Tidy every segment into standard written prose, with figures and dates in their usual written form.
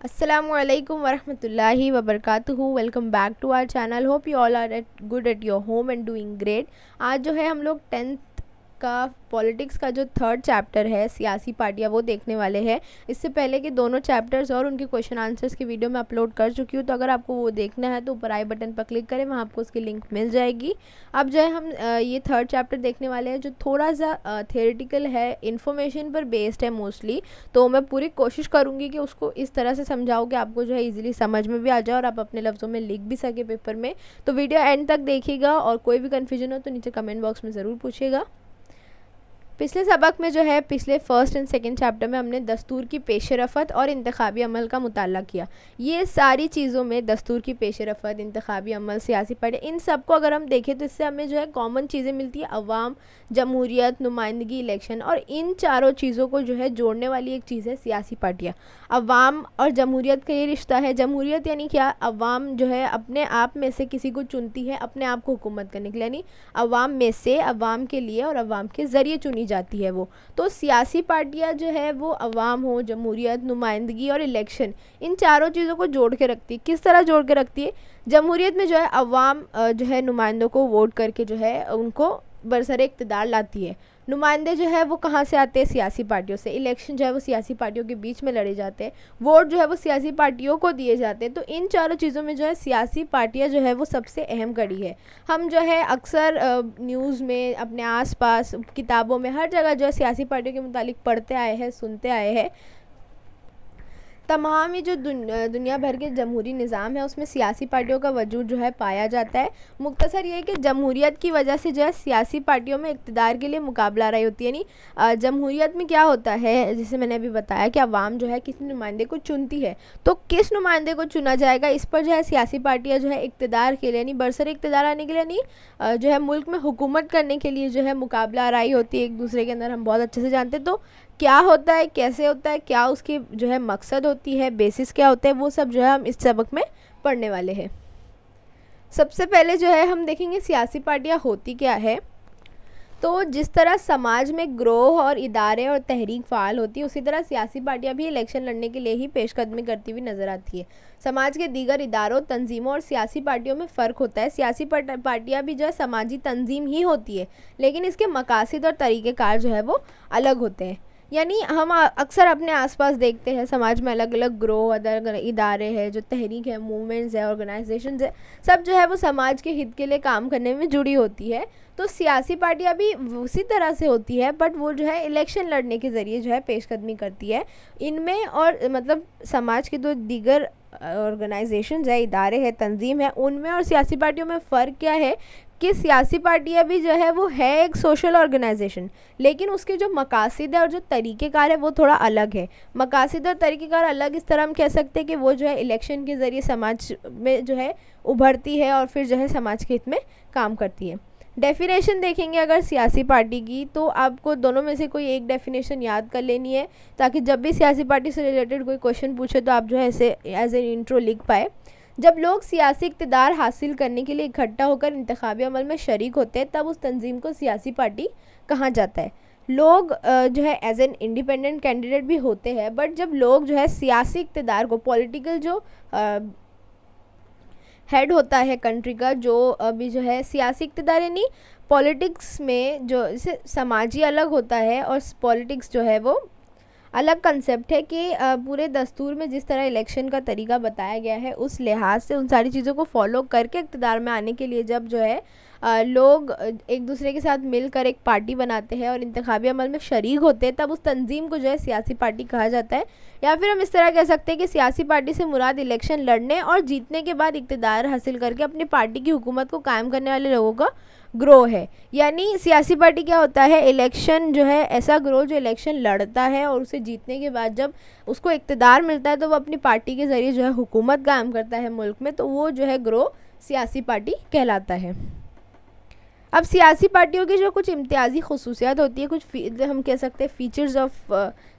Assalamualaikum warahmatullahi wabarakatuhu। Welcome back to our channel. Hope you all are good at your home and doing great. आज जो है हम लोग 10th का politics का जो थर्ड चैप्टर है सियासी पार्टियाँ वो देखने वाले हैं। इससे पहले के दोनों चैप्टर्स और उनके क्वेश्चन आंसर्स की वीडियो मैं अपलोड कर चुकी हूँ, तो अगर आपको वो देखना है तो ऊपर आई बटन पर क्लिक करें, वहाँ आपको उसकी लिंक मिल जाएगी। अब जो है हम ये थर्ड चैप्टर देखने वाले हैं जो थोड़ा सा थियोरेटिकल है, इन्फॉर्मेशन पर बेस्ड है मोस्टली। तो मैं पूरी कोशिश करूँगी कि उसको इस तरह से समझाऊँ कि आपको जो है ईजिली समझ में भी आ जाए और आप अपने लफ्ज़ों में लिख भी सके पेपर में। तो वीडियो एंड तक देखिएगा और कोई भी कन्फ्यूजन हो तो नीचे कमेंट बॉक्स में ज़रूर पूछिएगा। पिछले सबक में जो है पिछले फर्स्ट एंड सेकंड चैप्टर में हमने दस्तूर की पेशरफत और इंतखाबी अमल का मुताला किया। ये सारी चीज़ों में दस्तूर की पेशरफत, इंतखाबी अमल, सियासी पार्टी, इन सब को अगर हम देखें तो इससे हमें जो है कॉमन चीज़ें मिलती है। अवाम, जमहूरियत, नुमाइंदगी, इलेक्शन, और इन चारों चीज़ों को जो है जोड़ने वाली एक चीज़ है सियासी पार्टियाँ। अवाम और जमहूरियत का ये रिश्ता है। जमहूरियत यानी क्या? अवाम जो है अपने आप में से किसी को चुनती है अपने आप को हुकूमत करने के लिए, यानी अवाम में से अवाम के लिए और अवाम के ज़रिए चुनी जाती है वो। तो सियासी पार्टियाँ जो है वो अवाम हो, जमहूरियत, नुमाइंदगी और इलेक्शन, इन चारों चीज़ों को जोड़ के रखती है। किस तरह जोड़ के रखती है? जमहूरियत में जो है अवाम जो है नुमाइंदों को वोट करके जो है उनको बरसरे इक़्तिदार लाती है। नुमाइंदे जो है वो कहाँ से आते हैं? सियासी पार्टियों से। इलेक्शन जो है वो सियासी पार्टियों के बीच में लड़े जाते हैं। वोट जो है वो सियासी पार्टियों को दिए जाते हैं। तो इन चारों चीज़ों में जो है सियासी पार्टियां जो है वो सबसे अहम कड़ी है। हम जो है अक्सर न्यूज़ में, अपने आसपास, किताबों में, हर जगह जो है सियासी पार्टियों के मुतालिक पढ़ते आए हैं, सुनते आए हैं। तमाम ही जो दुनिया भर के जमहूरी निज़ाम है उसमें सियासी पार्टियों का वजूद जो है पाया जाता है। मुख्तसर ये है कि जमहूरियत की वजह से जो है सियासी पार्टियों में इक़्तिदार के लिए मुकाबला रही होती है। यानी जमहूरियत में क्या होता है, जैसे मैंने अभी बताया कि अवाम जो है किसी नुमाइंदे को चुनती है, तो किस नुमाइंदे को चुना जाएगा इस पर जो है सियासी पार्टियाँ जो है इक़्तिदार के लिए, यानी बरसरे इक़्तिदार आने के लिए, यानी जो है मुल्क में हुकूमत करने के लिए जो है मुकाबला राई होती है एक दूसरे के अंदर। हम बहुत अच्छे से जानते हैं। तो क्या होता है, कैसे होता है, क्या उसकी जो है मकसद होती है, बेसिस क्या होता है, वो सब जो है हम इस सबक में पढ़ने वाले हैं। सबसे पहले जो है हम देखेंगे सियासी पार्टियां होती क्या है। तो जिस तरह समाज में ग्रोह और इदारे और तहरीक फ़ाल होती है, उसी तरह सियासी पार्टियां भी इलेक्शन लड़ने के लिए ही पेशकदमी करती हुई नज़र आती है। समाज के दीगर इदारों, तंजीमों और सियासी पार्टियों में फ़र्क होता है। सियासी पार्टियां भी जो है समाजी तंजीम ही होती है, लेकिन इसके मकासद और तरीक़ेकार जो है वो अलग होते हैं। यानी हम अक्सर अपने आसपास देखते हैं समाज में अलग अलग ग्रोह, अलग इदारे हैं, जो तहरीक है, मूवमेंट्स है, ऑर्गेनाइजेशंस है, सब जो है वो समाज के हित के लिए काम करने में जुड़ी होती है। तो सियासी पार्टियां भी उसी तरह से होती है, बट वो जो है इलेक्शन लड़ने के ज़रिए जो है पेशकदमी करती है। इनमें और मतलब समाज के जो दीगर ऑर्गेनाइजेशंस है, इदारे हैं, तंजीम है, उनमें और सियासी पार्टियों में फ़र्क क्या है कि सियासी पार्टियां भी जो है वो है एक सोशल ऑर्गेनाइजेशन, लेकिन उसके जो मकासद है और जो तरीक़ेकार है वो थोड़ा अलग है। मकासद और तरीक़ेकार अलग इस तरह हम कह सकते हैं कि वो जो है इलेक्शन के ज़रिए समाज में जो है उभरती है और फिर जो है समाज के हित में काम करती है। डेफिनेशन देखेंगे अगर सियासी पार्टी की, तो आपको दोनों में से कोई एक डेफिनेशन याद कर लेनी है, ताकि जब भी सियासी पार्टी से रिलेटेड कोई क्वेश्चन पूछे तो आप जो है ऐसे एज एन इंट्रो लिख पाए। जब लोग सियासी इक़्तिदार हासिल करने के लिए इकट्ठा होकर इंतखाबी अमल में शरीक होते हैं, तब उस तंजीम को सियासी पार्टी कहा जाता है। लोग जो है एज एन इंडिपेंडेंट कैंडिडेट भी होते हैं, बट जब लोग जो है सियासी इक़्तिदार को, पॉलिटिकल जो हेड होता है कंट्री का, जो अभी जो है सियासी इक़्तिदार, यानी पॉलिटिक्स में जो जैसे समाजी अलग होता है और पॉलिटिक्स जो है वो अलग कंसेप्ट है कि पूरे दस्तूर में जिस तरह इलेक्शन का तरीका बताया गया है उस लिहाज से उन सारी चीज़ों को फॉलो करके इक़्तिदार में आने के लिए जब जो है लोग एक दूसरे के साथ मिलकर एक पार्टी बनाते हैं और इंतखाबी अमल में शरीक होते हैं, तब उस तंजीम को जो है सियासी पार्टी कहा जाता है। या फिर हम इस तरह कह सकते हैं कि सियासी पार्टी से मुराद इलेक्शन लड़ने और जीतने के बाद इक़्तिदार हासिल करके अपनी पार्टी की हुकूमत को कायम करने वाले लोगों का ग्रोह है। यानी सियासी पार्टी क्या होता है? इलेक्शन जो है ऐसा ग्रोह जो इलेक्शन लड़ता है और उसे जीतने के बाद जब उसको इक़्तिदार मिलता है तो वो अपनी पार्टी के ज़रिए जो है हुकूमत कायम करता है मुल्क में, तो वो जो है ग्रोह सियासी पार्टी कहलाता है। अब सियासी पार्टियों की जो कुछ इम्तियाज़ी खसूसियात होती है, कुछ हम कह सकते हैं फीचर्स ऑफ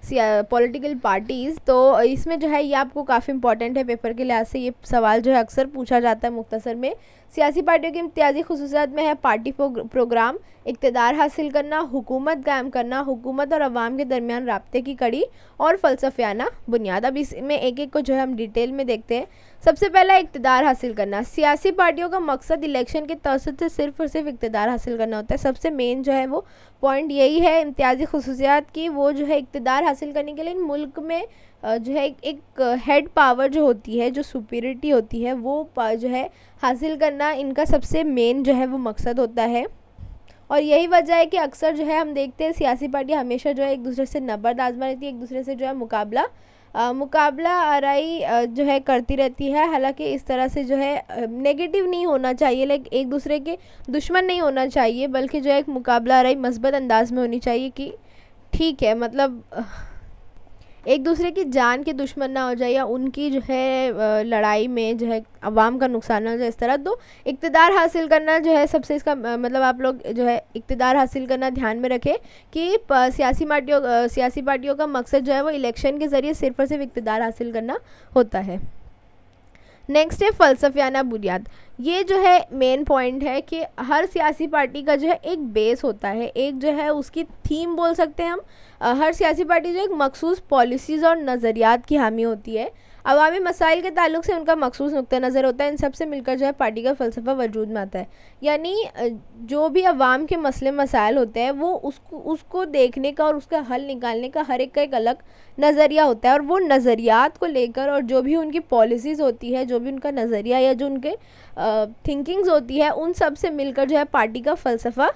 पॉलिटिकल पार्टीज़, तो इसमें जो है ये आपको काफ़ी इंपॉर्टेंट है, पेपर के लिहाज से ये सवाल जो है अक्सर पूछा जाता है मुख्तसर में। सियासी पार्टियों की इम्तियाजी खुसूसियात में है पार्टी प्रोग्राम, इक़्तिदार हासिल करना, हुकूमत कायम करना, हुकूमत और अवाम के दरमियान राब्ते की कड़ी और फ़लसफ़ियाना बुनियाद। अब इसमें एक एक को जो है हम डिटेल में देखते हैं। सबसे पहला इक़्तिदार हासिल करना। सियासी पार्टियों का मकसद इलेक्शन के तवसत से सिर्फ़ और सिर्फ इक़्तिदार हासिल करना होता है। सबसे मेन जो है वो पॉइंट यही है इम्तियाजी खुसूसियात की, वो जो है इक़्तिदार हासिल करने के लिए मुल्क में जो है एक हेड पावर जो होती है, जो सुपीरियरिटी होती है, वो जो है हासिल करना इनका सबसे मेन जो है वो मकसद होता है। और यही वजह है कि अक्सर जो है हम देखते हैं सियासी पार्टियाँ हमेशा जो है एक दूसरे से नबर्द आजमा रहती है, एक दूसरे से जो है मुकाबला आराई जो है करती रहती है। हालांकि इस तरह से जो है नेगेटिव नहीं होना चाहिए, लाइक एक दूसरे के दुश्मन नहीं होना चाहिए, बल्कि जो है एक मुकाबला आराई मस्बत अंदाज में होनी चाहिए कि ठीक है, मतलब एक दूसरे की जान के दुश्मन ना हो जाए या उनकी जो है लड़ाई में जो है अवाम का नुकसान ना हो जाए, इस तरह। तो इक़्तिदार हासिल करना जो है सबसे इसका मतलब आप लोग जो है इक़्तिदार हासिल करना ध्यान में रखें कि सियासी पार्टियों का मकसद जो है वो इलेक्शन के ज़रिए सिर्फ और सिर्फ इक़्तिदार हासिल करना होता है। नेक्स्ट है फ़लसफ़ियाना बुनियाद। ये जो है मेन पॉइंट है कि हर सियासी पार्टी का जो है एक बेस होता है, एक जो है उसकी थीम बोल सकते हैं हम। हर सियासी पार्टी जो एक मखसूस पॉलिसीज़ और नज़रियात की हामी होती है। अवामी मसाइल के ताल्लुक़ से उनका मखसूस नुक्ता नज़र होता है। इन सब से मिलकर जो है पार्टी का फ़लसफ़ा वजूद में आता है। यानी जो भी अवाम के मसले मसाइल होते हैं वो उसको देखने का और उसका हल निकालने का हर एक का एक अलग नज़रिया होता है, और वो नज़रियात को लेकर और जो भी उनकी पॉलिसीज़ होती है, जो भी उनका नज़रिया या जो उनके थिंकिंग्स होती है, उन सब से मिलकर जो है पार्टी का फ़लसफ़ा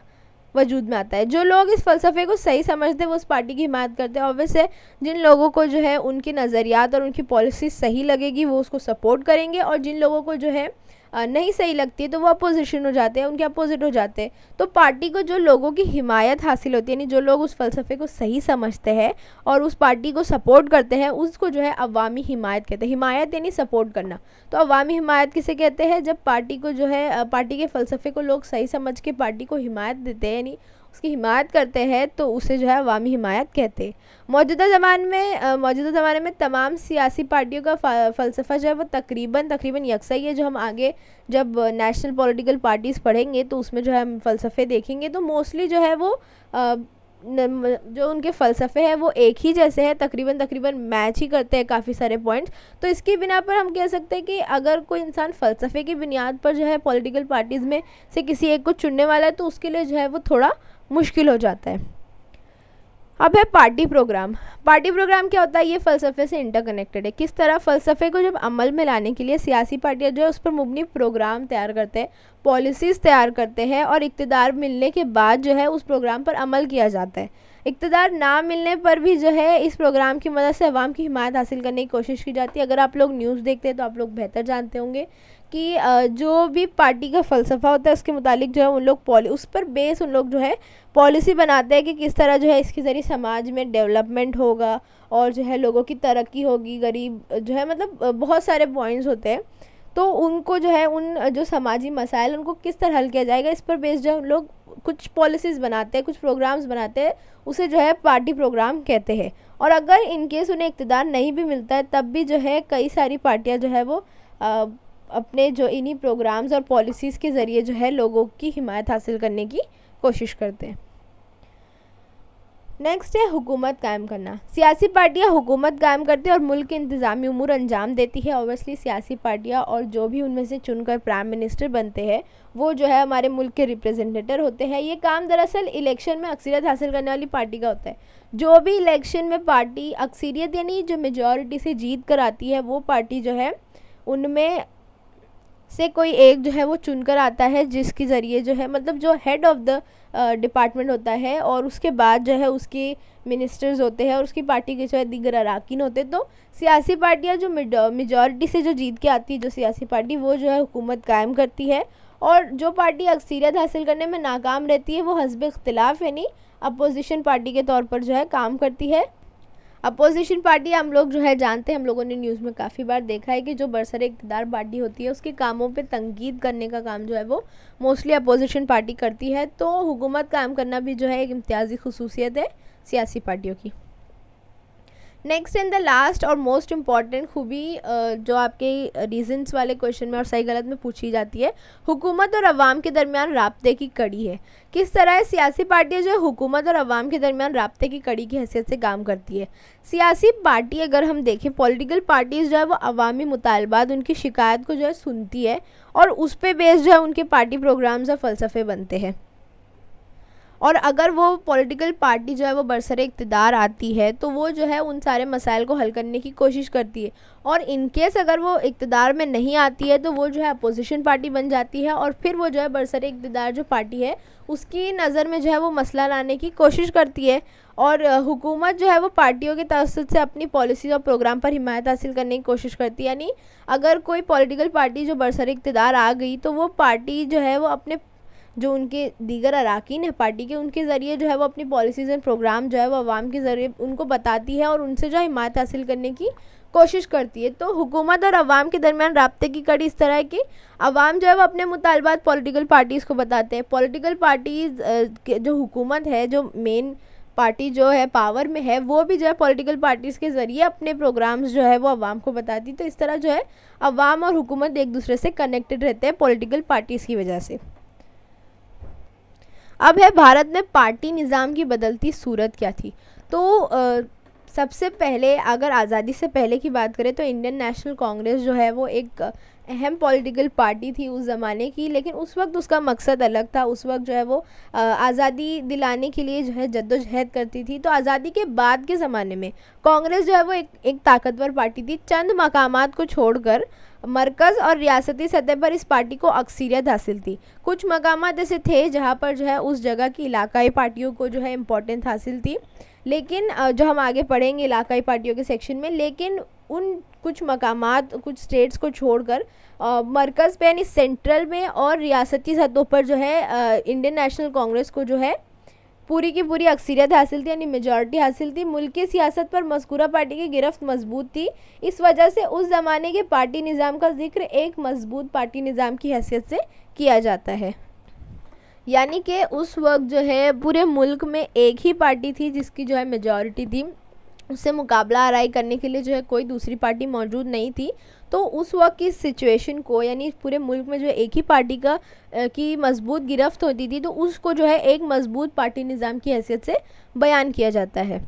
वजूद में आता है। जो लोग इस फ़लसफ़े को सही समझते हैं वो उस पार्टी की हिमायत करते हैं। ऑब्वियस है, जिन लोगों को जो है उनके नज़रियात और उनकी पॉलिसी सही लगेगी वो उसको सपोर्ट करेंगे, और जिन लोगों को जो है नहीं सही लगती है तो वो अपोजिशन हो जाते हैं, उनके अपोजिट हो जाते हैं। तो पार्टी को जो लोगों की हिमायत हासिल होती है, यानी जो लोग उस फ़लसफ़े को सही समझते हैं और उस पार्टी को सपोर्ट करते हैं, उसको जो है अवामी हिमायत कहते हैं। हिमायत यानी सपोर्ट करना। तो अवामी हिमायत किसे कहते हैं? जब पार्टी को जो है पार्टी के फ़लसफ़े को लोग सही समझ के पार्टी को हिमायत देते हैं, यानी उसकी हिमायत करते हैं, तो उसे जो है अवामी हिमायत कहते हैं। मौजूदा ज़माने में तमाम सियासी पार्टियों का फ़लसफ़ा जो है वो तकरीबन यकसा ही है। जो हम आगे जब नेशनल पॉलिटिकल पार्टीज़ पढ़ेंगे तो उसमें जो है हम फ़लसफ़े देखेंगे, तो मोस्टली जो है वो जो उनके फ़लसफ़े हैं वो एक ही जैसे हैं, तकरीबन मैच ही करते हैं काफ़ी सारे पॉइंट्स। तो इसकी बिना पर हम कह सकते हैं कि अगर कोई इंसान फ़लसफ़े की बुनियाद पर जो है पॉलिटिकल पार्टीज़ में से किसी एक को चुनने वाला है तो उसके लिए जो है वो थोड़ा मुश्किल हो जाता है। अब है पार्टी प्रोग्राम। पार्टी प्रोग्राम क्या होता है? ये फ़लसफ़े से इंटरकनेक्टेड है। किस तरह? फ़लसफ़े को जब अमल में लाने के लिए सियासी पार्टियाँ जो है उस पर मुबनी प्रोग्राम तैयार करते हैं, पॉलिसीज़ तैयार करते हैं, और इक़्तिदार मिलने के बाद जो है उस प्रोग्राम पर अमल किया जाता है। इक़्तिदार ना मिलने पर भी जो है इस प्रोग्राम की मदद से अवाम की हिमायत हासिल करने की कोशिश की जाती है। अगर आप लोग न्यूज़ देखते हैं तो आप लोग बेहतर जानते होंगे कि जो भी पार्टी का फ़लसफ़ा होता है उसके मुतालिक जो है उन लोग उस पर बेस उन लोग जो है पॉलिसी बनाते हैं कि किस तरह जो है इसके ज़रिए समाज में डेवलपमेंट होगा और जो है लोगों की तरक्की होगी, गरीब जो है मतलब बहुत सारे पॉइंट्स होते हैं। तो उनको जो है उन जो समाजी मसाइल उनको किस तरह हल किया जाएगा, इस पर बेस जो लोग कुछ पॉलिसीज़ बनाते हैं, कुछ प्रोग्राम्स बनाते हैं, उसे जो है पार्टी प्रोग्राम कहते हैं। और अगर इनकेस उन्हें इक़्तिदार नहीं भी मिलता है तब भी जो है कई सारी पार्टियाँ जो है वो अपने जो इन्हीं प्रोग्राम्स और पॉलिसीज़ के ज़रिए जो है लोगों की हिमायत हासिल करने की कोशिश करते हैं। नेक्स्ट है हुकूमत कायम करना। सियासी पार्टियां हुकूमत कायम करती है और मुल्क के इंतज़ामी उमूर अंजाम देती है। ऑब्वियसली सियासी पार्टियां और जो भी उनमें से चुनकर प्राइम मिनिस्टर बनते हैं वो जो है हमारे मुल्क के रिप्रेजेंटेटर होते हैं। ये काम दरअसल इलेक्शन में अक्सरियत हासिल करने वाली पार्टी का होता है। जो भी इलेक्शन में पार्टी अक्सरियत यानी जो मेजॉरिटी से जीत कर आती है वो पार्टी जो है उनमें से कोई एक जो है वो चुनकर आता है, जिसके ज़रिए जो है मतलब जो हेड ऑफ़ द डिपार्टमेंट होता है और उसके बाद जो है उसके मिनिस्टर्स होते हैं और उसकी पार्टी के जो है दीगर अराकीन होते हैं। तो सियासी पार्टियां जो मेजॉरिटी से जो जीत के आती है जो सियासी पार्टी वो जो है हुकूमत कायम करती है, और जो पार्टी अक्सरियत हासिल करने में नाकाम रहती है वो हस्ब इख्तिलाफ यानी अपोजिशन पार्टी के तौर पर जो है काम करती है। अपोजिशन पार्टी हम लोग जो है जानते हैं, हम लोगों ने न्यूज़ में काफ़ी बार देखा है कि जो बरसर इक़्तिदार पार्टी होती है उसके कामों पे तंकीद करने का काम जो है वो मोस्टली अपोजिशन पार्टी करती है। तो हुकूमत कायम करना भी जो है एक इम्तियाज़ी खुसूसियत है सियासी पार्टियों की। नेक्स्ट एंड द लास्ट और मोस्ट इम्पॉर्टेंट खूबी जो आपके रीजंस वाले क्वेश्चन में और सही गलत में पूछी जाती है, हुकूमत और अवाम के दरमियान राब्ते की कड़ी है। किस तरह सियासी पार्टियां जो है हुकूमत और अवाम के दरमियान राब्ते की कड़ी की हैसियत से काम करती है। सियासी पार्टी अगर हम देखें, पॉलिटिकल पार्टीज़ जो है वो अवामी मुतालबात, उनकी शिकायत को जो है सुनती है और उस पर बेस जो है उनके पार्टी प्रोग्राम्स और फ़लसफ़े बनते हैं। और अगर वो पॉलिटिकल पार्टी जो है वो बरसरे इक़्तिदार आती है तो वो जो है उन सारे मसाइल को हल करने की कोशिश करती है, और इन केस अगर वो इक़्तिदार में नहीं आती है तो वो जो है अपोजिशन पार्टी बन जाती है, और फिर वो जो है बरसरे इक़्तिदार जो पार्टी है उसकी नज़र में जो है वो मसला लाने की कोशिश करती है। और हुकूमत जो है वो पार्टियों के तवस्सुत से अपनी पॉलिसी और प्रोग्राम पर हिमायत हासिल करने की कोशिश करती है। यानी अगर कोई पॉलिटिकल पार्टी जो बरसरे इक़्तिदार आ गई तो वो पार्टी जो है वो अपने जो उनके दीगर अराकीन है पार्टी के, उनके ज़रिए जो है वो अपनी पॉलिसीज़ एंड प्रोग्राम जो है वो अवाम के ज़रिए उनको बताती है और उनसे जो है हिमायत हासिल करने की कोशिश करती है। तो हुकूमत और अवाम के दरमियान राब्ते की कड़ी इस तरह है कि अवाम जो है वो अपने मुतालबात पॉलिटिकल पार्टीज़ को बताते हैं। पॉलिटिकल पार्टीज़ जो हुकूमत है, जो मेन पार्टी जो है पावर में है, वो भी जो है पॉलिटिकल पार्टीज़ के ज़रिए अपने प्रोग्राम्स जो है वो अवाम को बताती। तो इस तरह जो है अवाम और हुकूमत एक दूसरे से कनेक्टेड रहते हैं पॉलिटिकल पार्टीज़ की वजह से। अब है भारत में पार्टी निज़ाम की बदलती सूरत क्या थी। तो सबसे पहले अगर आज़ादी से पहले की बात करें तो इंडियन नेशनल कांग्रेस जो है वो एक अहम पॉलिटिकल पार्टी थी उस ज़माने की, लेकिन उस वक्त उसका मकसद अलग था। उस वक्त जो है वो आज़ादी दिलाने के लिए जो है जद्दोजहद करती थी। तो आज़ादी के बाद के ज़माने में कांग्रेस जो है वो एक ताकतवर पार्टी थी। चंद मकामात को छोड़कर मरकज़ और रियासती सतह पर इस पार्टी को अक्सरियत हासिल थी। कुछ मकामात ऐसे थे जहाँ पर जो है उस जगह की इलाकाई पार्टियों को जो है इम्पोर्टेंस हासिल थी, लेकिन जो हम आगे पढ़ेंगे इलाकाई पार्टियों के सेक्शन में, लेकिन उन कुछ मकामात, कुछ स्टेट्स को छोड़कर मरकज़ पे यानी सेंट्रल में और रियासती सतहों पर जो है इंडियन नेशनल कांग्रेस को जो है पूरी की पूरी अक्सरियत हासिल थी, यानी मेजॉरिटी हासिल थी। मुल्क की सियासत पर मज़कूरा पार्टी की गिरफ्त मजबूत थी। इस वजह से उस ज़माने के पार्टी निज़ाम का जिक्र एक मजबूत पार्टी निज़ाम की हैसियत से किया जाता है। यानी कि उस वक्त जो है पूरे मुल्क में एक ही पार्टी थी जिसकी जो है मेजॉरिटी थी, उससे मुकाबला आराई करने के लिए जो है कोई दूसरी पार्टी मौजूद नहीं थी। तो उस वक्त की सिचुएशन को, यानी पूरे मुल्क में जो एक ही पार्टी की मजबूत गिरफ्त होती थी, तो उसको जो है एक मजबूत पार्टी निज़ाम की हैसियत से बयान किया जाता है।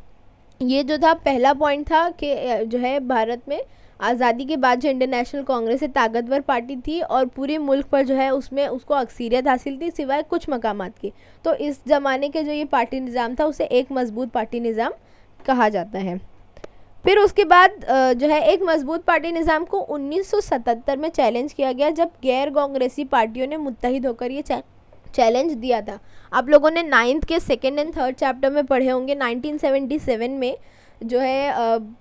ये जो था पहला पॉइंट था कि जो है भारत में आज़ादी के बाद जो इंडियन नेशनल कांग्रेस एक ताकतवर पार्टी थी और पूरे मुल्क पर जो है उसमें उसको अक्सरियत हासिल थी सिवाय कुछ मकामात की। तो इस ज़माने के जो ये पार्टी निज़ाम था उसे एक मजबूत पार्टी निज़ाम कहा जाता है। फिर उसके बाद जो है एक मजबूत पार्टी निज़ाम को 1977 में चैलेंज किया गया, जब गैर कांग्रेसी पार्टियों ने मुत्तहिद होकर ये चैलेंज दिया था। आप लोगों ने 9th के 2nd एंड 3rd चैप्टर में पढ़े होंगे। 1977 में जो है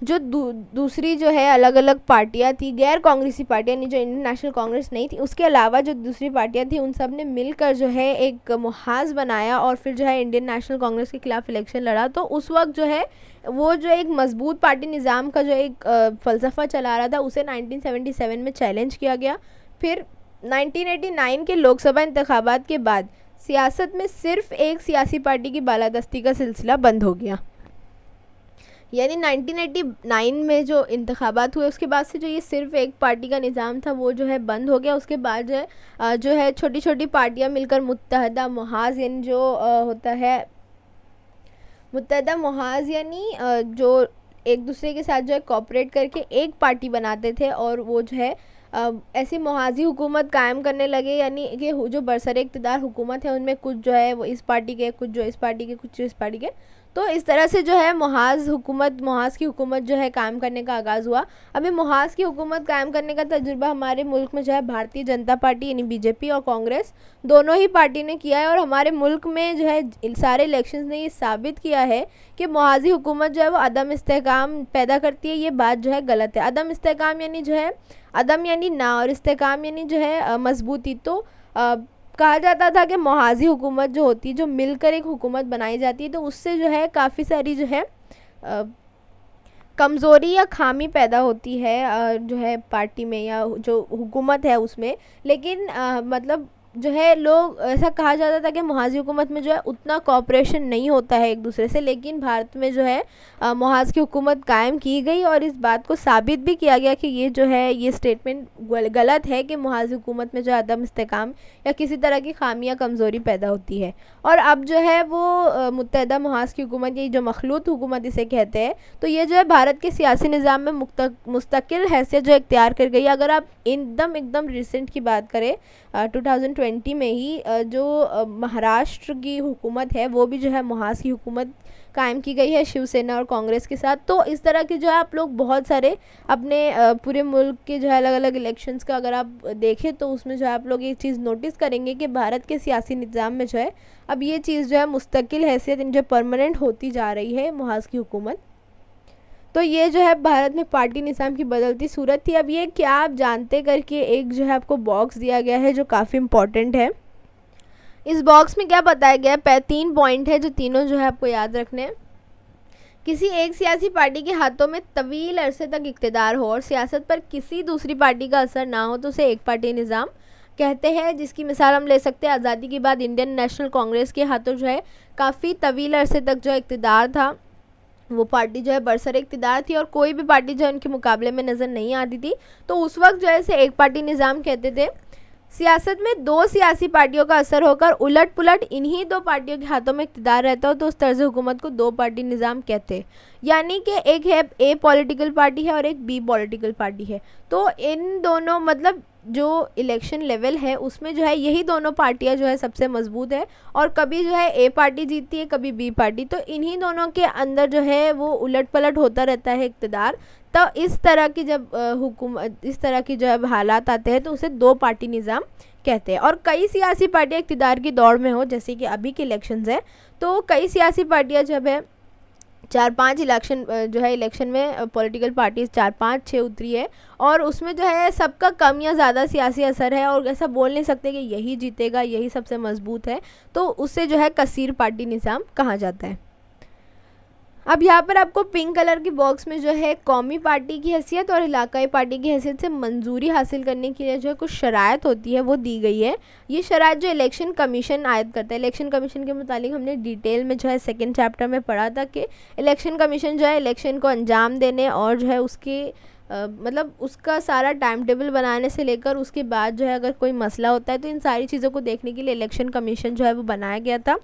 जो दूसरी जो है अलग अलग पार्टियां थी, गैर कांग्रेसी पार्टियां, यानी जो इंडियन नेशनल कांग्रेस नहीं थी, उसके अलावा जो दूसरी पार्टियां थी उन सब ने मिलकर जो है एक मुहाज़ बनाया और फिर जो है इंडियन नेशनल कांग्रेस के खिलाफ इलेक्शन लड़ा। तो उस वक्त जो है वो जो एक मजबूत पार्टी निज़ाम का जो एक फ़लसफ़ा चला रहा था उसे 1977 में चैलेंज किया गया। फिर 1989 के लोकसभा इंतखाबात के बाद सियासत में सिर्फ एक सियासी पार्टी की बालादस्ती का सिलसिला बंद हो गया। यानी 1989 में जो इंतखाबात हुए उसके बाद से जो ये सिर्फ एक पार्टी का निज़ाम था वो जो है बंद हो गया। उसके बाद जो है छोटी छोटी पार्टियां मिलकर मुत्तहदा मुहाज़, यानी जो होता है मुत्तहदा मुहाज़, यानी जो एक दूसरे के साथ जो है कोऑपरेट करके एक पार्टी बनाते थे और वो जो है ऐसी मुहाज़ी हुकूमत कायम करने लगे। यानी कि जो बरसरे इक़्तिदार हुकूमत है उनमें कुछ जो है वो इस पार्टी के, कुछ जो इस पार्टी के, कुछ जो इस पार्टी के। तो इस तरह से जो है मुहाज़ की हुकूमत जो है कायम करने का आगाज़ हुआ। अभी मुहाज़ की हुकूमत कायम करने का तजुर्बा हमारे मुल्क में जो है भारतीय जनता पार्टी यानी बीजेपी और कांग्रेस दोनों ही पार्टी ने किया है। और हमारे मुल्क में जो है सारे इलेक्शंस ने ये साबित किया है कि मुहाज़ी हुकूमत जो है वो अदम इस्तेहकाम पैदा करती है। ये बात जो है गलत है। अदम इस्तेहकाम यानी जो है अदम यानी ना और इस्तेहकाम यानी जो है मजबूती। तो कहा जाता था कि मुहाज़ी हुकूमत जो होती है, जो मिलकर एक हुकूमत बनाई जाती है, तो उससे जो है काफ़ी सारी जो है कमज़ोरी या खामी पैदा होती है जो है पार्टी में या जो हुकूमत है उसमें। लेकिन मतलब जो है लोग ऐसा कहा जाता था कि मुहाज़ी हुकूमत में जो है उतना कोऑपरेशन नहीं होता है एक दूसरे से, लेकिन भारत में जो है मुहाज़ की हुकूमत कायम की गई और इस बात को साबित भी किया गया कि ये जो है ये स्टेटमेंट गलत है कि मुहाज़ी हुकूमत में जो अदम इस्तेकाम या किसी तरह की खामी या कमज़ोरी पैदा होती है। और अब जो है वो मुत्तहदा मुहाज़ की हुकूमत, ये जो मखलूत हुकूमत इसे कहते हैं, तो ये जो है भारत के सियासी निज़ाम में मुस्तकिल हैसियत जो इख्तियार कर गई। अगर आप एकदम रिसेंट की बात करें 2020 में ही जो महाराष्ट्र की हुकूमत है वो भी जो है मुहाज़ की हुकूमत कायम की गई है शिवसेना और कांग्रेस के साथ। तो इस तरह के जो है आप लोग बहुत सारे अपने पूरे मुल्क के जो है अलग अलग इलेक्शंस का अगर आप देखें तो उसमें जो है आप लोग एक चीज़ नोटिस करेंगे कि भारत के सियासी निज़ाम में जो है अब ये चीज़ जो है मुस्तकिल हैसियत जो परमानेंट होती जा रही है मुहाज़ की हुकूमत। तो ये जो है भारत में पार्टी निज़ाम की बदलती सूरत थी। अब ये क्या आप जानते करके एक जो है आपको बॉक्स दिया गया है जो काफ़ी इम्पॉर्टेंट है। इस बॉक्स में क्या बताया गया है, 3 पॉइंट है जो तीनों जो है आपको याद रखने हैं। किसी एक सियासी पार्टी के हाथों में तवील अरसे तक इक़्तिदार हो और सियासत पर किसी दूसरी पार्टी का असर ना हो तो उसे एक पार्टी निज़ाम कहते हैं, जिसकी मिसाल हम ले सकते हैं आज़ादी के बाद इंडियन नेशनल कांग्रेस के हाथों जो है काफ़ी तवील अरसे तक जो इक़्तिदार था, वो पार्टी जो है बरसर इक़्तिदार थी और कोई भी पार्टी जो है उनके मुकाबले में नज़र नहीं आती थी, तो उस वक्त जो है इसे एक पार्टी निज़ाम कहते थे। सियासत में दो सियासी पार्टियों का असर होकर उलट पुलट इन्हीं दो पार्टियों के हाथों में इक़्तिदार रहता हो तो उस तर्ज़ हुकूमत को दो पार्टी निज़ाम कहते हैं। यानी कि एक है ए पॉलिटिकल पार्टी है और एक बी पॉलिटिकल पार्टी है, तो इन दोनों मतलब जो इलेक्शन लेवल है उसमें जो है यही दोनों पार्टियां जो है सबसे मजबूत है और कभी जो है ए पार्टी जीतती है कभी बी पार्टी, तो इन्हीं दोनों के अंदर जो है वो उलट पलट होता रहता है इक़्तिदार। तो इस तरह की जब हुकूमत इस तरह की जब हालात आते हैं तो उसे दो पार्टी निज़ाम कहते हैं। और कई सियासी पार्टियां इक़्तिदार की दौड़ में हो, जैसे कि अभी के इलेक्शंस है, तो कई सियासी पार्टियां जब है 4-5 इलेक्शन में पॉलिटिकल पार्टीज़ 4-5-6 उतरी है और उसमें जो है सबका कम या ज़्यादा सियासी असर है और ऐसा बोल नहीं सकते कि यही जीतेगा यही सबसे मजबूत है, तो उससे जो है कसीर पार्टी निज़ाम कहा जाता है। अब यहाँ पर आपको पिंक कलर की बॉक्स में जो है कौमी पार्टी की हैसियत और इलाकाई पार्टी की हैसियत से मंजूरी हासिल करने के लिए जो है कुछ शराइत होती है वो दी गई है। ये शराइत जो इलेक्शन कमीशन आयद करता है, इलेक्शन कमीशन के मुतालिक हमने डिटेल में जो है 2nd चैप्टर में पढ़ा था कि इलेक्शन कमीशन जो है इलेक्शन को अंजाम देने और जो है उसके मतलब उसका सारा टाइम टेबल बनाने से लेकर उसके बाद जो है अगर कोई मसला होता है तो इन सारी चीज़ों को देखने के लिए इलेक्शन कमीशन जो है वो बनाया गया था।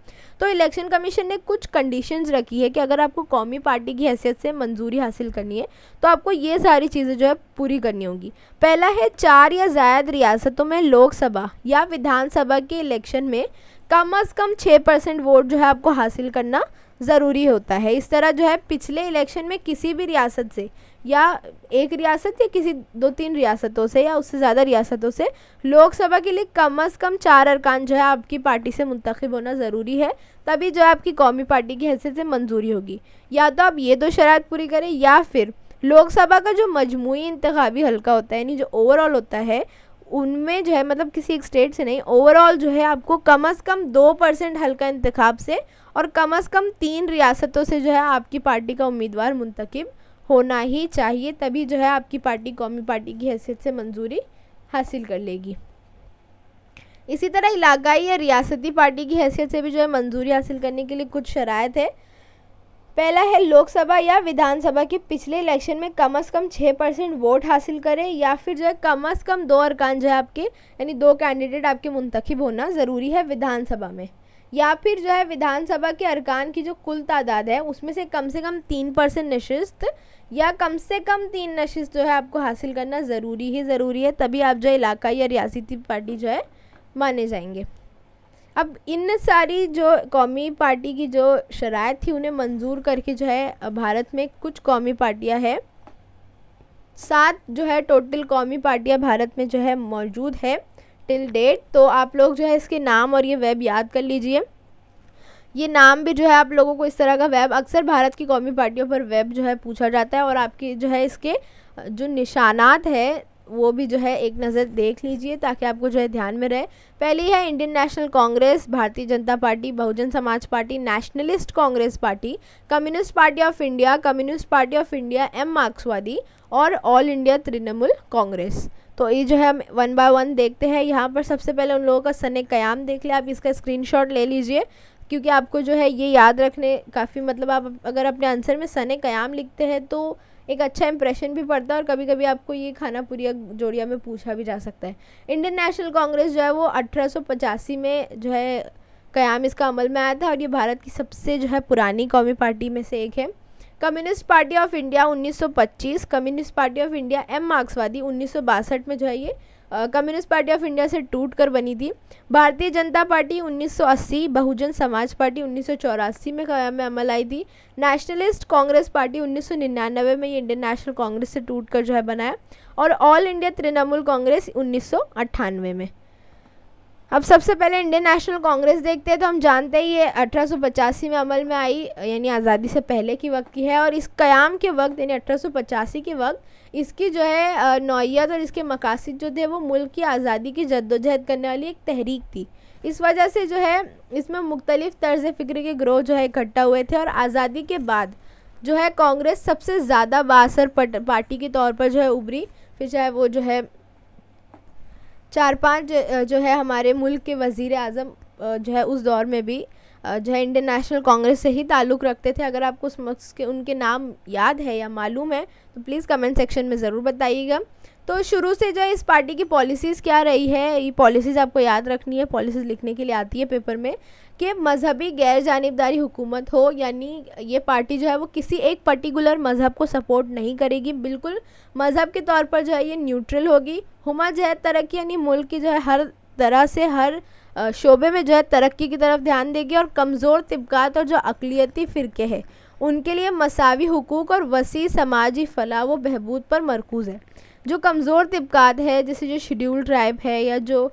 तो इलेक्शन कमीशन ने कुछ कंडीशंस रखी है कि अगर आपको कौमी पार्टी की हैसियत से मंजूरी हासिल करनी है तो आपको ये सारी चीज़ें जो है पूरी करनी होगी। पहला है 4 या ज़ायद रियासतों में लोकसभा या विधानसभा के इलेक्शन में कम अज़ कम 6% वोट जो है आपको हासिल करना ज़रूरी होता है। इस तरह जो है पिछले इलेक्शन में किसी भी रियासत से या एक रियासत या किसी 2-3 रियासतों से या उससे ज़्यादा रियासतों से लोकसभा के लिए कम अज़ कम 4 अरकान जो है आपकी पार्टी से मुंतखब होना ज़रूरी है, तभी जो है आपकी कौमी पार्टी की हैसियत से मंजूरी होगी। या तो आप ये 2 शराइत पूरी करें या फिर लोकसभा का जो मजमूई इंतखाबी हल्का होता है यानी जो ओवरऑल होता है उनमें जो है मतलब किसी एक स्टेट से नहीं, ओवरऑल जो है आपको कम अज़ कम 2% हल्का इंतखाब से और कम अज़ कम 3 रियासतों से जो है आपकी पार्टी का उम्मीदवार मुंतखब होना ही चाहिए, तभी जो है आपकी पार्टी कौमी पार्टी की हैसियत से मंजूरी हासिल कर लेगी। इसी तरह इलाकाई या रियासती पार्टी की हैसियत से भी जो है मंजूरी हासिल करने के लिए कुछ शराइत है। पहला है लोकसभा या विधानसभा के पिछले इलेक्शन में कम अज़ कम 6% वोट हासिल करें या फिर जो है कम अज़ कम 2 अरकान जो है आपके यानी 2 कैंडिडेट आपके मुंतखब होना ज़रूरी है विधानसभा में, या फिर जो है विधानसभा के अरकान की जो कुल तादाद है उसमें से कम 3% नशिस्त या कम से कम 3 नशिस्त जो है आपको हासिल करना ज़रूरी है, तभी आप जो इलाकाई या रियासती पार्टी जो है माने जाएंगे। अब इन सारी जो कौमी पार्टी की जो शराइत थी उन्हें मंजूर करके जो है भारत में कुछ कौमी पार्टियां हैं, 7 जो है टोटल कौमी पार्टियां भारत में जो है मौजूद है टिल डेट। तो आप लोग जो है इसके नाम और ये वेब याद कर लीजिए। ये नाम भी जो है आप लोगों को इस तरह का वेब अक्सर भारत की कौमी पार्टियों पर वेब जो है पूछा जाता है और आपकी जो है इसके जो निशानात है वो भी जो है एक नज़र देख लीजिए ताकि आपको जो है ध्यान में रहे। पहली है Indian national Congress, Bharatiya Janata Party, Bahujan Samaj Party, Nationalist Congress Party, Communist Party of India, M मार्क्सवादी और ऑल इंडिया तृणमूल कांग्रेस। तो ये जो है हम 1 बाय 1 देखते हैं। यहाँ पर सबसे पहले उन लोगों का सने क़याम देख लिया, आप इसका स्क्रीनशॉट ले लीजिए क्योंकि आपको जो है ये याद रखने काफ़ी, मतलब आप अगर अपने आंसर में सने क़याम लिखते हैं तो एक अच्छा इंप्रेशन भी पड़ता है और कभी कभी आपको ये खाना पूरी जोड़िया में पूछा भी जा सकता है। इंडियन नेशनल कांग्रेस जो है वो 1885 में जो है क़याम इसका अमल में आया था और ये भारत की सबसे जो है पुरानी कौमी पार्टी में से एक है। Communist Party of India 1925, Communist Party of India M मार्क्सवादी 1962 में जो है ये कम्युनिस्ट पार्टी ऑफ इंडिया से टूट कर बनी थी। भारतीय जनता पार्टी 1980, बहुजन समाज पार्टी 1984 में क़याम में अमल आई थी। नेशनलिस्ट कांग्रेस पार्टी 1999 में ये इंडियन नेशनल कांग्रेस से टूट कर जो है बनाया और ऑल इंडिया तृणमूल कांग्रेस 1998 में। अब सबसे पहले इंडियन नेशनल कांग्रेस देखते हैं तो हम जानते हैं ये 1885 में अमल में आई, यानी आज़ादी से पहले की वक्त की है और इस क़याम के वक्त यानी 1885 के वक्त इसकी जो है नौइयत और इसके मकासद जो थे वो मुल्क की आज़ादी की जद्दोजहद करने वाली एक तहरीक थी। इस वजह से जो है इसमें मुख्तलिफ तर्ज फ़िक्र के ग्रोह जो है इकट्ठा हुए थे और आज़ादी के बाद जो है कांग्रेस सबसे ज़्यादा बाअसर पार्टी के तौर पर जो है उभरी। फिर चाहे वो जो है 4-5 जो है हमारे मुल्क के वज़ीर आज़म जो है उस दौर में भी जो है इंडियन नेशनल कांग्रेस से ही ताल्लुक़ रखते थे। अगर आपको उनके नाम याद है या मालूम है तो प्लीज़ कमेंट सेक्शन में ज़रूर बताइएगा। तो शुरू से जो है इस पार्टी की पॉलिसीज़ क्या रही है, ये पॉलिसीज़ आपको याद रखनी है, पॉलिसीज़ लिखने के लिए आती है पेपर में कि मजहबी गैर जानिबदारी हुकूमत हो, यानी ये पार्टी जो है वो किसी एक पर्टिकुलर मज़हब को सपोर्ट नहीं करेगी, बिल्कुल मज़हब के तौर पर जो है ये न्यूट्रल होगी। हुमा जहत तरक्की, यानी मुल्क की जो है हर तरह से हर शोबे में जो है तरक्की की तरफ ध्यान देगी और कमज़ोर तबकात और जो अक़लियती फ़िरके हैं उनके लिए मसावी हुकूक़ और वसी समाजी फलाह व बहबूद पर मरकूज़ है। जो कमज़ोर तबकात है जैसे जो शेड्यूल ट्राइब है या जो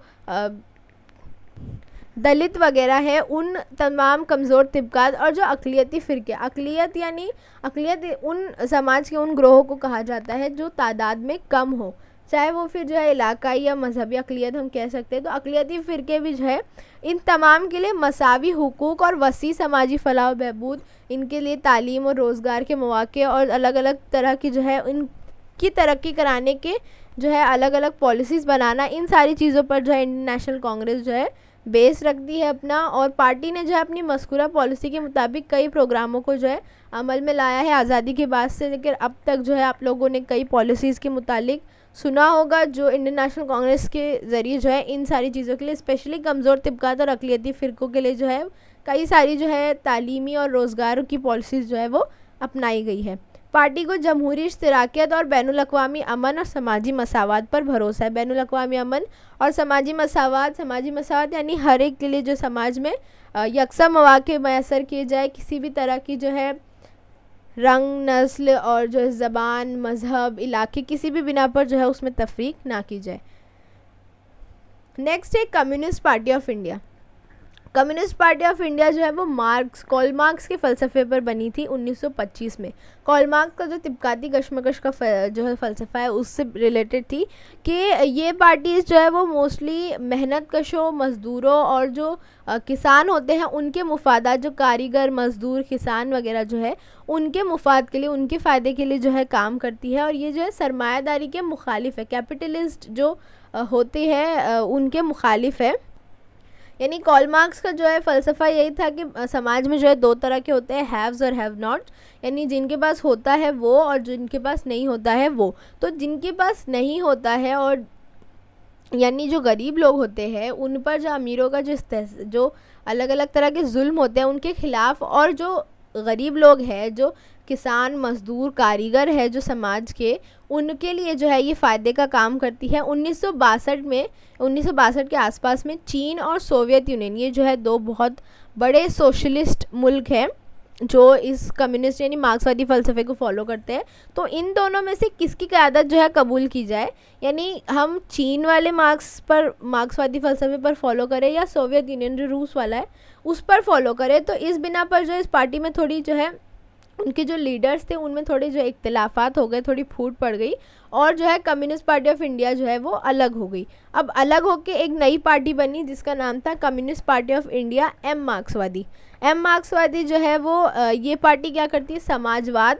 दलित वगैरह है, उन तमाम कमज़ोर तबकात और जो अक़लियती फ़िरके, अक़लियत यानी अक़लियत उन समाज के उन ग्रोहों को कहा जाता है जो तादाद में कम हो, चाहे वो फिर जो है इलाकाई या मजहबी अक़लियत हम कह सकते हैं। तो अक़लियती फ़िरके भी जो है इन तमाम के लिए मसावी हुकूक़ और वसी समाजी फलाह व बहबूद, इनके लिए तालीम और रोज़गार के मौक़े और अलग अलग तरह की जो है इनकी तरक्की कराने के जो है अलग अलग पॉलिसीज़ बनाना, इन सारी चीज़ों पर जो है इंडियन नेशनल कांग्रेस जो है बेस रखती है अपना। और पार्टी ने जो है अपनी मज़कूरा पॉलिसी के मुताबिक कई प्रोग्रामों को जो है अमल में लाया है आज़ादी के बाद से लेकर अब तक। जो है आप लोगों ने कई पॉलिसीज़ के मुतालिक सुना होगा जो इंडियन नेशनल कांग्रेस के ज़रिए जो है इन सारी चीज़ों के लिए, स्पेशली कमज़ोर तबकात और अक़लियती फ़िरक़ों के लिए जो है कई सारी जो है तालीमी और रोज़गार की पॉलिसीज़ जो है वो अपनाई गई है। पार्टी को जमहूरी इश्तराकियत और बैनुल अक़वामी अमन और समाजी मसावत पर भरोसा है। बैनुल अक़वामी अमन और समाजी मसावत यानी हर एक के लिए जो समाज में यकसा मौक़े मैसर किए जाए, किसी भी तरह की जो है रंग, नस्ल और जो है ज़बान, मज़हब, इलाके, किसी भी बिना पर जो है उसमें तफरीक ना की जाए। नेक्स्ट है Communist Party of India. Communist Party of India जो है वो कार्ल मार्क्स के फ़लसफ़े पर बनी थी 1925 में। कार्ल मार्क्स का जो तिब्बती कशमकश का जो है फ़लसफ़ा है उससे रिलेटेड थी कि ये पार्टीज़ जो है वो मोस्टली मेहनत कशों, मज़दूरों और जो किसान होते हैं उनके मुफादात, जो कारीगर, मज़दूर, किसान वगैरह जो है उनके मुफाद के लिए, उनके फ़ायदे के लिए जो है काम करती है। और ये जो है सरमायादारी के मुखालिफ है, कैपिटलिस्ट जो होते हैं उनके मुखालिफ है। यानी कार्ल मार्क्स का जो है फ़लसफ़ा यही था कि समाज में जो है 2 तरह के होते हैं, हैव्स और हैव नॉट, यानी जिनके पास होता है वो और जिनके पास नहीं होता है वो। तो जिनके पास नहीं होता है और यानी जो गरीब लोग होते हैं उन पर जो अमीरों का जो अलग अलग तरह के जुल्म होते हैं उनके ख़िलाफ़, और जो गरीब लोग हैं, जो किसान, मज़दूर, कारीगर है जो समाज के, उनके लिए जो है ये फ़ायदे का काम करती है। 1962 के आसपास में चीन और सोवियत यूनियन, ये जो है 2 बहुत बड़े सोशलिस्ट मुल्क हैं जो इस कम्युनिस्ट यानी मार्क्सवादी फ़लसफ़े को फॉलो करते हैं। तो इन दोनों में से किसकी क़यादत जो है कबूल की जाए, यानी हम चीन वाले मार्क्सवादी फ़लसफ़े पर फॉलो करें या सोवियत यूनियन जो रूस वाला है उस पर फॉलो करें। तो इस बिना पर जो इस पार्टी में थोड़ी जो है उनके जो लीडर्स थे उनमें थोड़े जो इख्तिलाफात हो गए, थोड़ी फूट पड़ गई और जो है कम्युनिस्ट पार्टी ऑफ इंडिया जो है वो अलग हो गई। अब अलग होके एक नई पार्टी बनी जिसका नाम था Communist Party of India, M मार्क्सवादी। एम मार्क्सवादी जो है वो ये पार्टी क्या करती है, समाजवाद,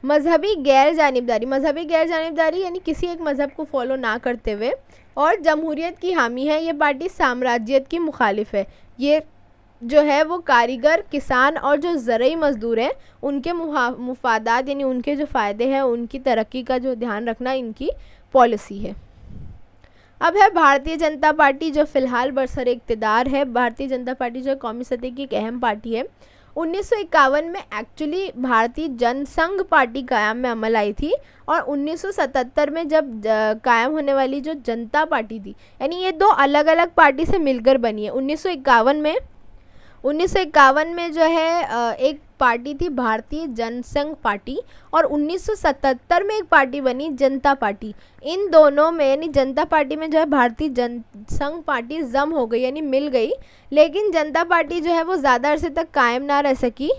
मजहबी गैर जानिबदारी यानी किसी एक मज़हब को फॉलो ना करते हुए, और जमहूरियत की हामी है। ये पार्टी साम्राज्यत की मुखालिफ है। ये जो है वो कारीगर, किसान और जो ज़रूरी मज़दूर हैं उनके मुफादात यानी उनके जो फ़ायदे हैं, उनकी तरक्की का जो ध्यान रखना इनकी पॉलिसी है। अब है भारतीय जनता पार्टी जो फ़िलहाल बरसर इक़्तिदार है। भारतीय जनता पार्टी जो कौमी सतह की एक अहम पार्टी है। 1951 में एक्चुअली भारतीय जनसंघ पार्टी कायम में अमल आई थी और 1977 में जब कायम होने वाली जो जनता पार्टी थी, यानी ये दो अलग अलग पार्टी से मिलकर बनी है। 1951 में जो है एक पार्टी थी भारतीय जनसंघ पार्टी और 1977 में एक पार्टी बनी जनता पार्टी। इन दोनों में यानी जनता पार्टी में जो है भारतीय जनसंघ पार्टी जम हो गई यानी मिल गई, लेकिन जनता पार्टी जो है वो ज़्यादा अरसे तक कायम ना रह सकी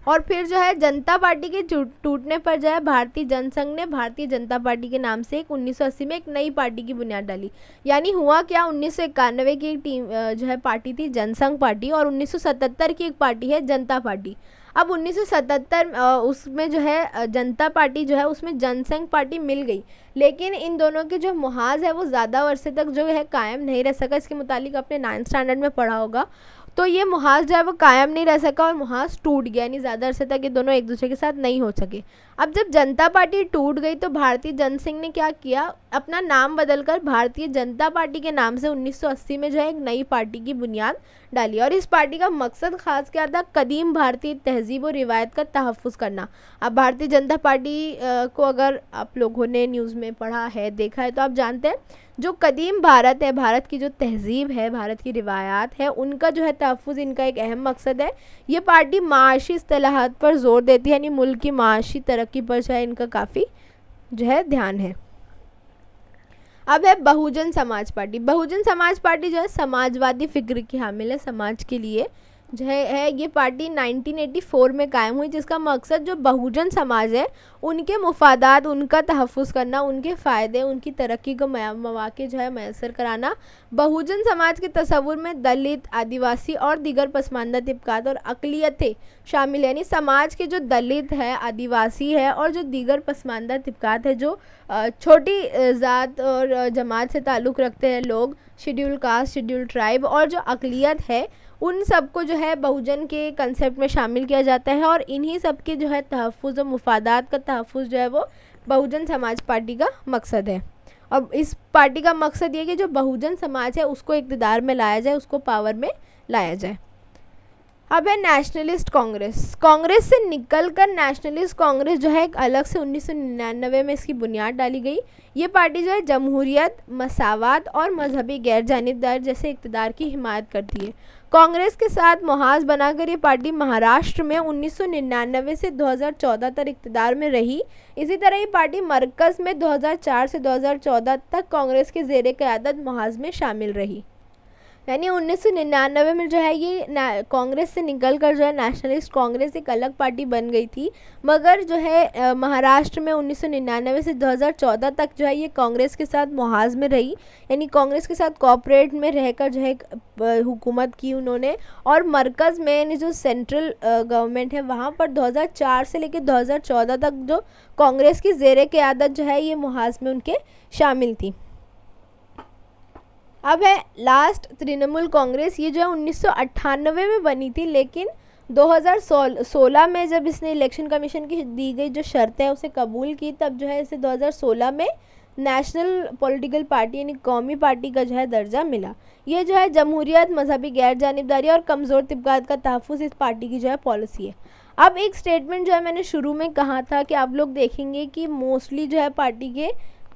और फिर जो है जनता पार्टी के टूटने पर जो है भारतीय जनसंघ ने भारतीय जनता पार्टी के नाम से 1980 में एक नई पार्टी की बुनियाद डाली। यानी हुआ क्या, 1991 की एक टीम जो है पार्टी थी जनसंघ पार्टी और 1977 की एक पार्टी है जनता पार्टी। अब 1977 उसमें जो है जनता पार्टी जो है उसमें जनसंघ पार्टी मिल गई, लेकिन इन दोनों के जो मुहाज है वो ज़्यादा अरसे तक जो है कायम नहीं रह सका। इसके मुतालिक आपने 9th स्टैंडर्ड में पढ़ा होगा। तो ये मुहाज जो है वो कायम नहीं रह सका और मुहाज टूट गया, यानी ज़्यादा अरसे तक ये दोनों एक दूसरे के साथ नहीं हो सके। अब जब जनता पार्टी टूट गई तो भारतीय जनसंघ ने क्या किया, अपना नाम बदलकर भारतीय जनता पार्टी के नाम से 1980 में जो है एक नई पार्टी की बुनियाद डाली। और इस पार्टी का मकसद ख़ास क्या था, कदीम भारतीय तहजीब और रिवायत का तहफ़्फ़ुज़ करना। अब भारतीय जनता पार्टी को अगर आप लोगों ने न्यूज़ में पढ़ा है, देखा है, तो आप जानते हैं जो कदीम भारत है, भारत की जो तहजीब है, भारत की रिवायात है, उनका जो है तहफ़्फ़ुज़ इनका एक अहम मकसद है। ये पार्टी माशी इस्तिलाहात पर ज़ोर देती है, यानी मुल्क की माशी तरक्की पर जो है इनका काफ़ी जो है ध्यान है। अब है बहुजन समाज पार्टी। बहुजन समाज पार्टी जो है समाजवादी फ़िक्र की हामिल है, समाज के लिए जो है ये पार्टी 1984 में कायम हुई, जिसका मकसद जो बहुजन समाज है उनके मुफादात, उनका तहफ़्फ़ुज़ करना, उनके फ़ायदे, उनकी तरक्की को मौक़े जो है मैसर कराना। बहुजन समाज के तस्वुर में दलित, आदिवासी और दीगर पसमानदा तबक़ात और अक़लियतें शामिल, यानी समाज के जो दलित है, आदिवासी है और जो दीगर पसमानदा तबक़ात है, जो छोटी ज़ात और जमात से ताल्लुक़ रखते हैं लोग, शेड्यूल कास्ट, शेड्यूल ट्राइब और जो अक़लियत है, उन सबको जो है बहुजन के कंसेप्ट में शामिल किया जाता है और इन्हीं सब के जो है तहफ़्फ़ुज़ और मुफादात का तहफ़्फ़ुज़ जो है वो बहुजन समाज पार्टी का मकसद है। अब इस पार्टी का मकसद ये कि जो बहुजन समाज है उसको इक़्तिदार में लाया जाए, उसको पावर में लाया जाए। अब है नेशनलिस्ट कांग्रेस। कांग्रेस से निकलकर नेशनलिस्ट कांग्रेस जो है एक अलग से 1999 में इसकी बुनियाद डाली गई। ये पार्टी जो है जमहूरियत, मसावात और मजहबी गैर जानिबदार जैसे इक़्तिदार की हिमायत करती है। कांग्रेस के साथ मुहाज़ बनाकर ये पार्टी महाराष्ट्र में 1999 से 2014 तक इक़्तिदार में रही। इसी तरह ये पार्टी मरकज़ में 2004 से 2014 तक कांग्रेस के ज़ेरे क़यादत मुहाज़ में शामिल रही। यानी 1999 में जो है ये कांग्रेस से निकलकर जो है नेशनलिस्ट कांग्रेस एक अलग पार्टी बन गई थी, मगर जो है महाराष्ट्र में 1999 से 2014 तक जो है ये कांग्रेस के साथ मुहाज़ में रही, यानी कांग्रेस के साथ कोऑपरेट में रहकर जो है हुकूमत की उन्होंने। और मरकज़ में यानी जो सेंट्रल गवर्नमेंट है वहाँ पर 2004 से लेकर 2014 तक जो कांग्रेस की ज़ेरे क़यादत जो है ये मुहाज़ में उनके शामिल थी। अब है लास्ट तृणमूल कांग्रेस। ये जो है 1998 में बनी थी, लेकिन 2016 में जब इसने इलेक्शन कमीशन की दी गई जो शर्त है उसे कबूल की, तब जो है इसे 2016 में नेशनल पॉलिटिकल पार्टी यानी कौमी पार्टी का जो है दर्जा मिला। ये जो है जमहूरियत, मजहबी गैर जानिबदारी और कमज़ोर तबक़ात का तहफ़्फ़ुज़ इस पार्टी की जो है पॉलिसी है। अब एक स्टेटमेंट जो है मैंने शुरू में कहा था कि आप लोग देखेंगे कि मोस्टली जो है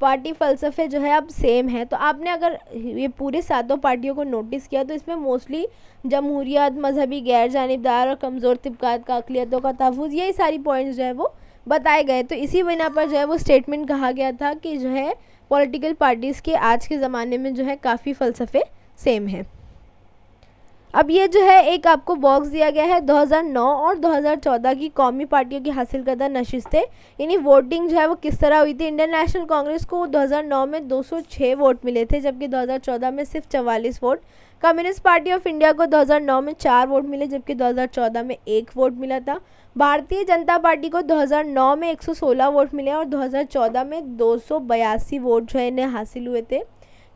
पार्टी फ़लसफ़े जो है अब सेम है। तो आपने अगर ये पूरे सातों पार्टियों को नोटिस किया तो इसमें मोस्टली जमहूरियत, मजहबी गैर जानिबदार और कमज़ोर तबक़ात का, अक़लियतों का तहफ़्फ़ुज़, यही सारी पॉइंट्स जो है वो बताए गए। तो इसी बिना पर जो है वो स्टेटमेंट कहा गया था कि जो है पॉलिटिकल पार्टीज़ के आज के ज़माने में जो है काफ़ी फ़लसफ़े सेम हैं। अब ये जो है एक आपको बॉक्स दिया गया है 2009 और 2014 की कौमी पार्टियों की हासिल करदा नशिस्तें, यानी वोटिंग जो है वो किस तरह हुई थी। इंडियन नेशनल कांग्रेस को 2009 में 206 वोट मिले थे, जबकि 2014 में सिर्फ 44 vote. Communist Party of India को 2009 में 4 वोट मिले, जबकि 2014 में 1 वोट मिला था। भारतीय जनता पार्टी को 2009 में 116 वोट मिले और 2014 में 282 वोट जो है इन्हें हासिल हुए थे।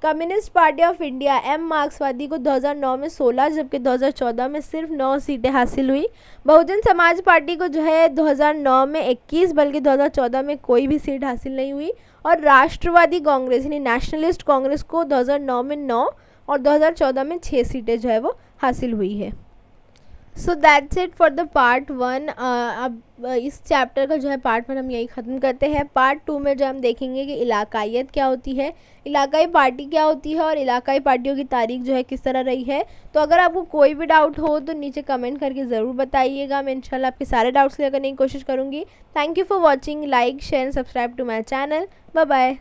Communist Party of India M मार्क्सवादी को 2009 में 16, जबकि 2014 में सिर्फ 9 सीटें हासिल हुई। बहुजन समाज पार्टी को जो है 2009 में 21, बल्कि 2014 में कोई भी सीट हासिल नहीं हुई। और राष्ट्रवादी कांग्रेस यानी नेशनलिस्ट कांग्रेस को 2009 में 9 और 2014 में 6 सीटें जो है वो हासिल हुई है। So that's it for the part 1। अब इस चैप्टर का जो है पार्ट 1 हम यही ख़त्म करते हैं। पार्ट 2 में जो हम देखेंगे कि इलाकायत क्या होती है, इलाकाई पार्टी क्या होती है और इलाकाई पार्टियों की तारीख जो है किस तरह रही है। तो अगर आपको कोई भी डाउट हो तो नीचे कमेंट करके ज़रूर बताइएगा। मैं इंशाल्लाह आपके सारे डाउट्स क्लियर करने की कोशिश करूँगी। Thank you for watching. Like share and subscribe to my channel. Bye bye.